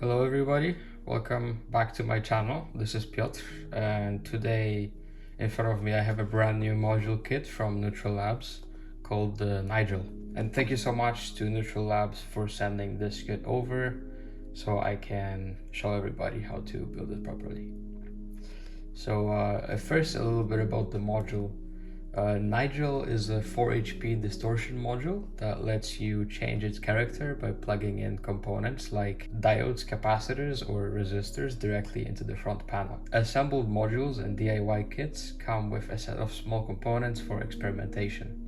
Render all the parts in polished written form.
Hello everybody, welcome back to my channel. This is Piotr, and today in front of me I have a brand new module kit from Neutral Labs called Nijel. And thank you so much to Neutral Labs for sending this kit over so I can show everybody how to build it properly. So first a little bit about the module. Nijel is a 4 HP distortion module that lets you change its character by plugging in components like diodes, capacitors, or resistors directly into the front panel. Assembled modules and DIY kits come with a set of small components for experimentation.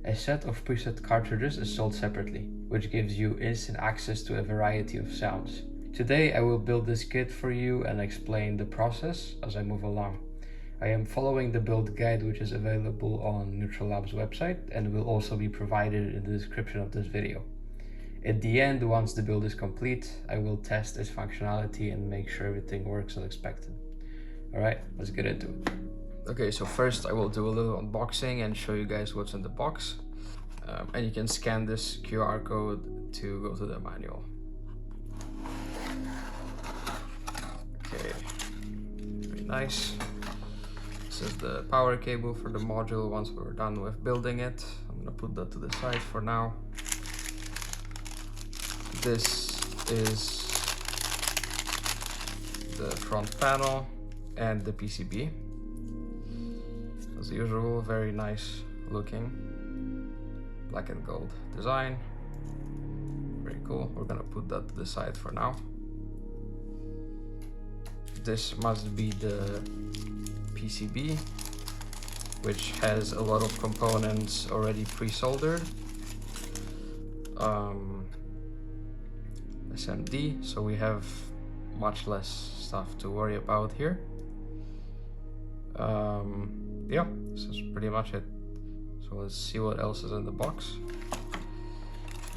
A set of preset cartridges is sold separately, which gives you instant access to a variety of sounds. Today I will build this kit for you and explain the process as I move along. I am following the build guide, which is available on Neutral Labs website and will also be provided in the description of this video. At the end, once the build is complete, I will test its functionality and make sure everything works as expected. Alright, let's get into it. Okay, so first I will do a little unboxing and show you guys what's in the box. And you can scan this QR code to go to the manual. Okay, very nice. This is the power cable for the module. Once we're done with building it, I'm gonna put that to the side for now. This is the front panel and the PCB. As usual, very nice looking black and gold design. Very cool. We're gonna put that to the side for now. This must be the PCB, which has a lot of components already pre-soldered. SMD, so we have much less stuff to worry about here. Yeah, this is pretty much it. So let's see what else is in the box.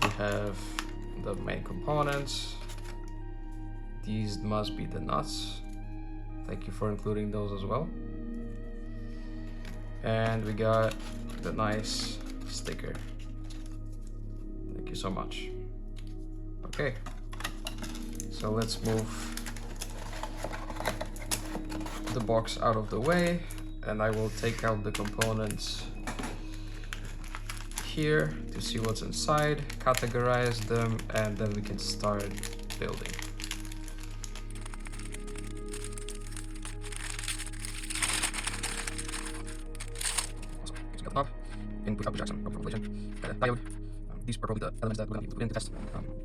We have the main components. These must be the nuts. Thank you for including those as well. And we got the nice sticker. Thank you so much. Okay, so let's move the box out of the way, and I will take out the components here to see what's inside, categorize them, and then we can start building. Input output jackson, output relation, diode. These are probably the elements that we're going to put in to test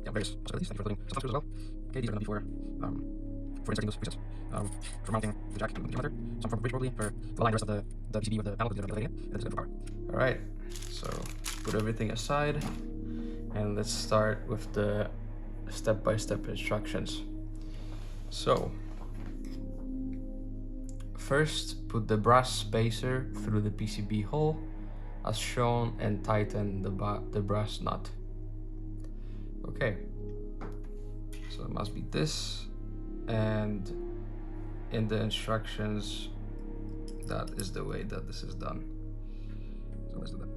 various possibilities. Thank you for including some software as well. Okay, these are going to be for inserting those presets, for mounting the jack and the monitor. Some for bridge probably for aligning the rest of the PCB with the panel because they're going to be it, and this is good for power. All right, so put everything aside and let's start with the step-by-step instructions. So first, put the brass spacer through the PCB hole as shown and tighten the brass nut. Okay, so it must be this, and in the instructions that is the way that this is done. So let's do that.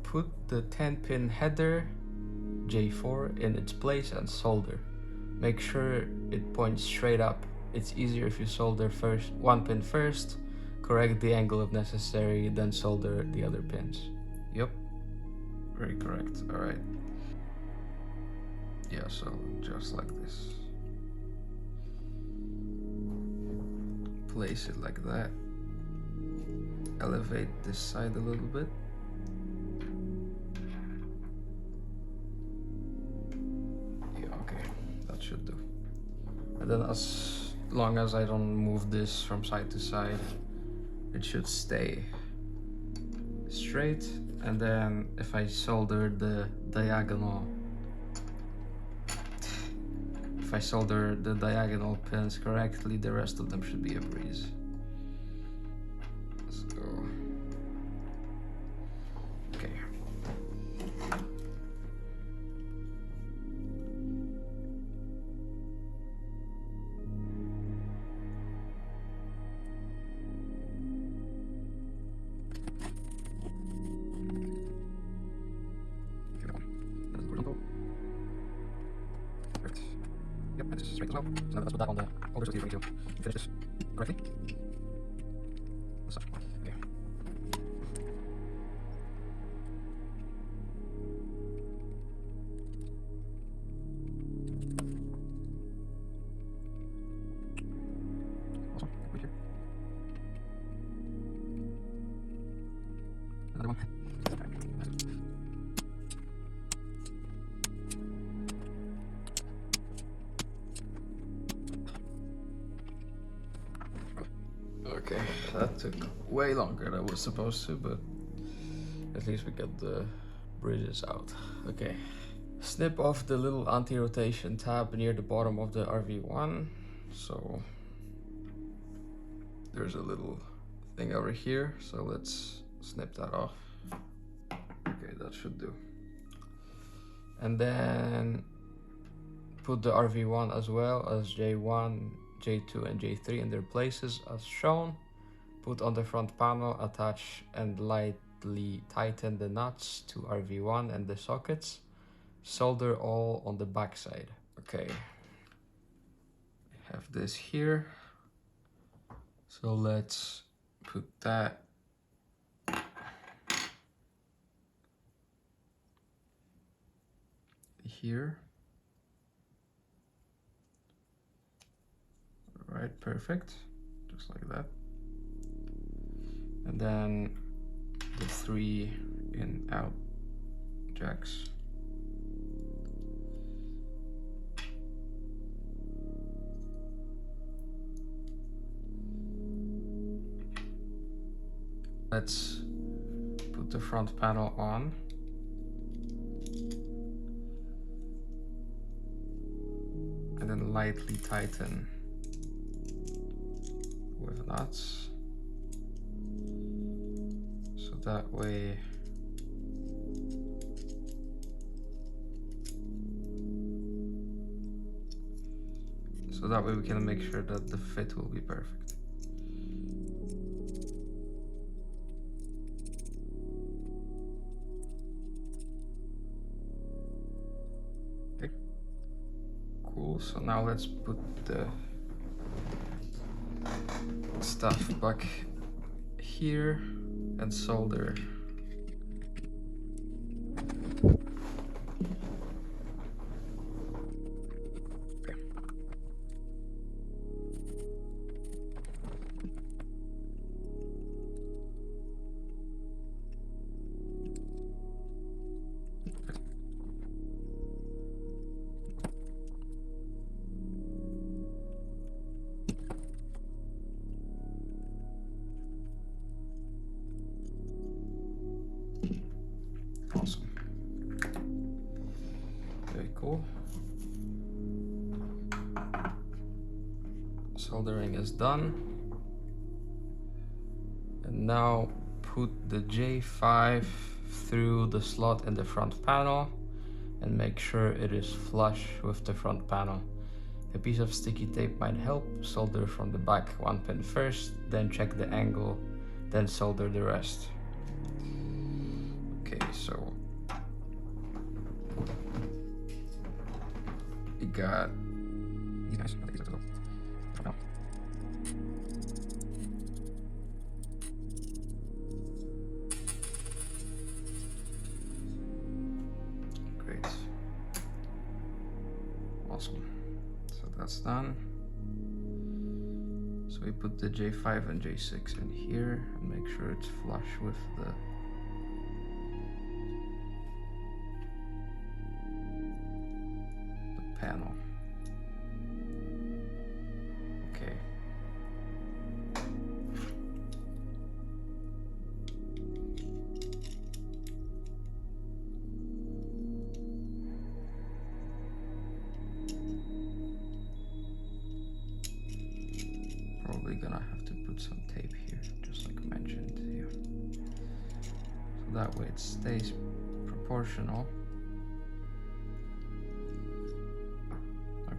Put the 10-pin header J4 in its place and solder. Make sure it points straight up. It's easier if you solder one pin first, correct the angle if necessary, then solder the other pins. Yep, very correct. All right. Yeah, so just like this. Place it like that. Elevate this side a little bit. Should do. And then as long as I don't move this from side to side, it should stay straight. And then if I solder the diagonal pins correctly, the rest of them should be a breeze. So okay. Yep, and this is straight as well. So now let's put that on the folder so it's easy for me to finish this correctly. Okay. Awesome, complete here. Another one. Okay, that took way longer than was supposed to, but at least we got the bridges out. Okay. Snip off the little anti-rotation tab near the bottom of the RV1. So there's a little thing over here, so let's snip that off. Okay, that should do. And then put the RV1 as well as J1, J2 and J3 in their places as shown. Put on the front panel, attach and lightly tighten the nuts to RV1 and the sockets. Solder all on the back side. Okay, I have this here. So let's put that here. All right, perfect, just like that. And then the 3 in out jacks. Let's put the front panel on. And then lightly tighten with nuts. So that way we can make sure that the fit will be perfect. Okay. Cool, so now let's put the stuff back here and solder. Awesome. Very cool. Soldering is done. And now put the J5 through the slot in the front panel and make sure it is flush with the front panel. A piece of sticky tape might help. Solder from the back 1 pin first, then check the angle, then solder the rest. Okay, so we got these guys. I think these are no. Great. Awesome. So that's done. So we put the J5 and J6 in here and make sure it's flush with the panel. Okay. Probably gonna have to put some tape here, just like mentioned here. So that way it stays proportional.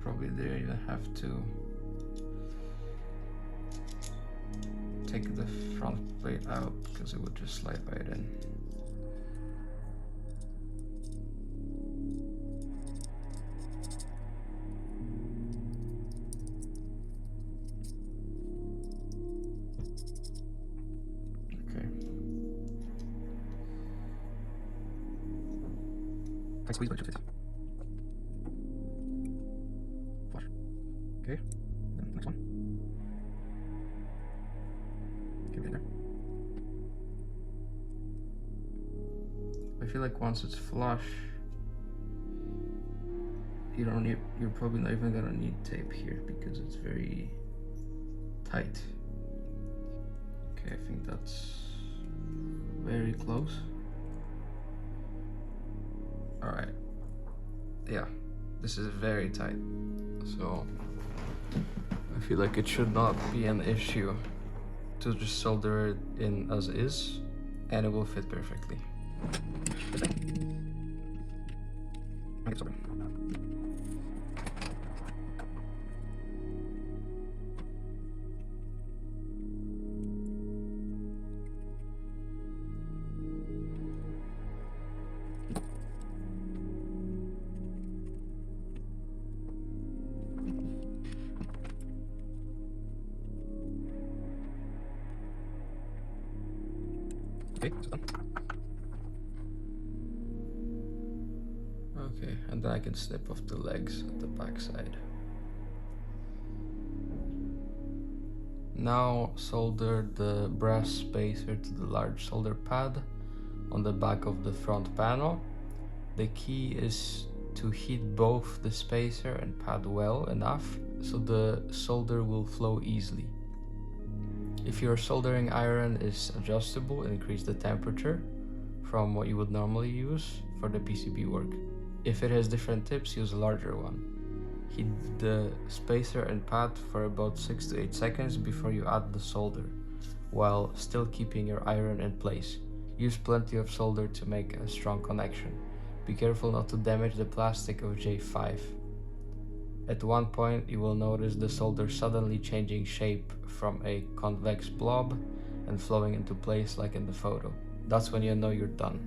Probably there you have to take the front plate out because it would just slide right in. Tight squeeze, but it should fit. Flush. Okay. Then next one. Okay, right there. I feel like once it's flush, you're probably not even gonna need tape here because it's very tight. Okay, I think that's very close. All right, yeah, this is very tight. So I feel like it should not be an issue to just solder it in as is and it will fit perfectly. Okay, so done. Okay, and then I can snip off the legs at the back side. Now solder the brass spacer to the large solder pad on the back of the front panel. The key is to heat both the spacer and pad well enough so the solder will flow easily. If your soldering iron is adjustable, increase the temperature from what you would normally use for the PCB work. If it has different tips, use a larger one. Heat the spacer and pad for about 6 to 8 seconds before you add the solder, while still keeping your iron in place. Use plenty of solder to make a strong connection. Be careful not to damage the plastic of J5. At one point, you will notice the solder suddenly changing shape from a convex blob and flowing into place like in the photo. That's when you know you're done.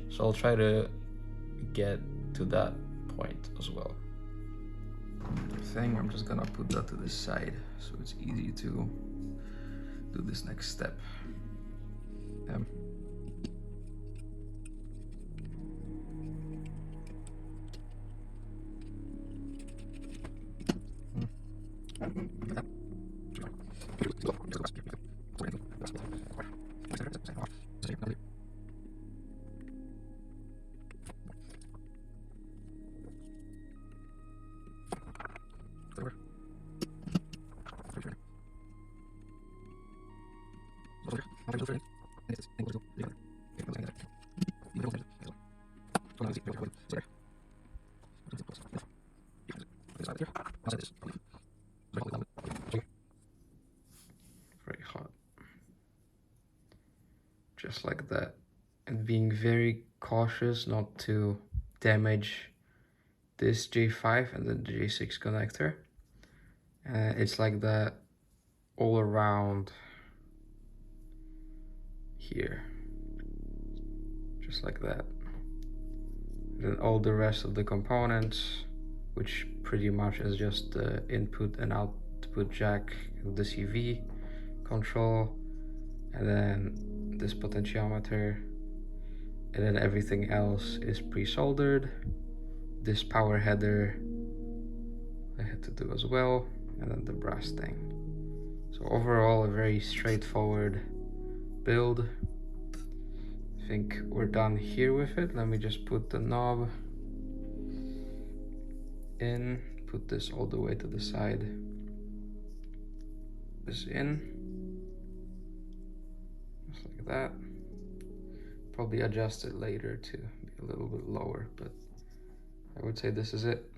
So I'll try to get to that point as well. I think I'm just gonna put that to the side so it's easy to do this next step. Very hot. Just like that. And being very cautious not to damage this J5 and then the J6 connector. It's like that all around here. Just like that. And then all the rest of the components, which pretty much is just the input and output jack, the CV control, and then this potentiometer, and then everything else is pre-soldered. This power header I had to do as well, and then the brass thing. So overall, a very straightforward build. I think we're done here with it. Let me just put the knob in, put this all the way to the side, this in, just like that. Probably adjust it later to be a little bit lower, but I would say this is it.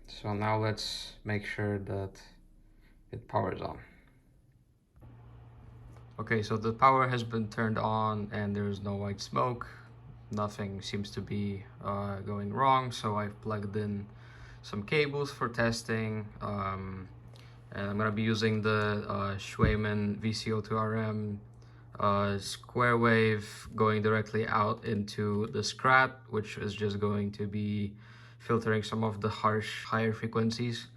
So now let's make sure that it powers on. Okay, so the power has been turned on and there's no white smoke. Nothing seems to be going wrong, so I've plugged in some cables for testing. And I'm gonna be using the Schweiman VCO2RM square wave going directly out into the Scrat, which is just going to be filtering some of the harsh higher frequencies.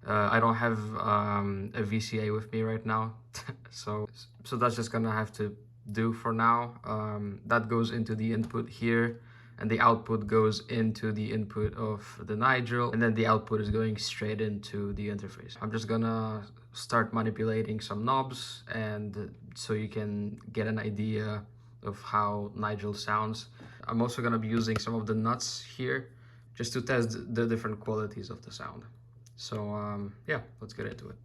I don't have a VCA with me right now, so that's just gonna have to do for now. That goes into the input here, and the output goes into the input of the Nijel, and then the output is going straight into the interface. I'm just gonna start manipulating some knobs, and so you can get an idea of how Nijel sounds. I'm also gonna be using some of the nuts here just to test the different qualities of the sound. So yeah, let's get into it.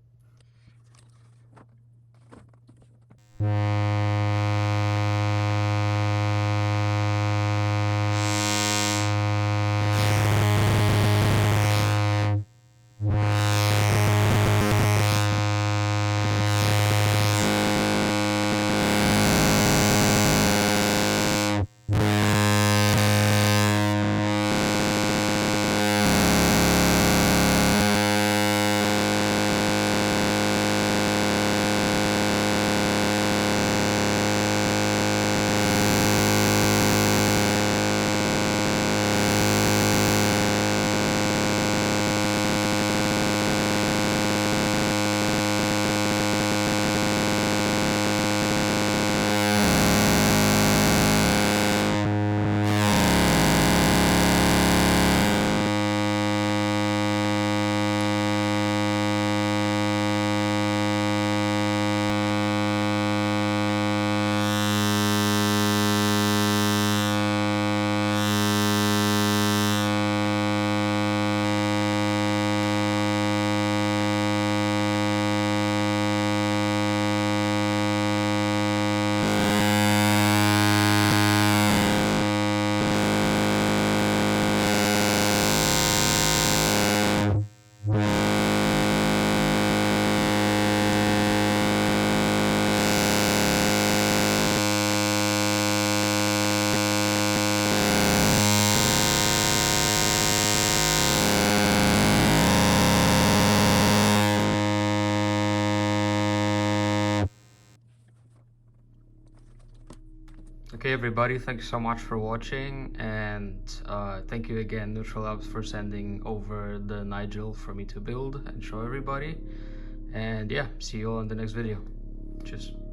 Okay, everybody, thanks so much for watching, and thank you again, Neutral Labs, for sending over the Nijel for me to build and show everybody. And yeah, see you all in the next video. Cheers.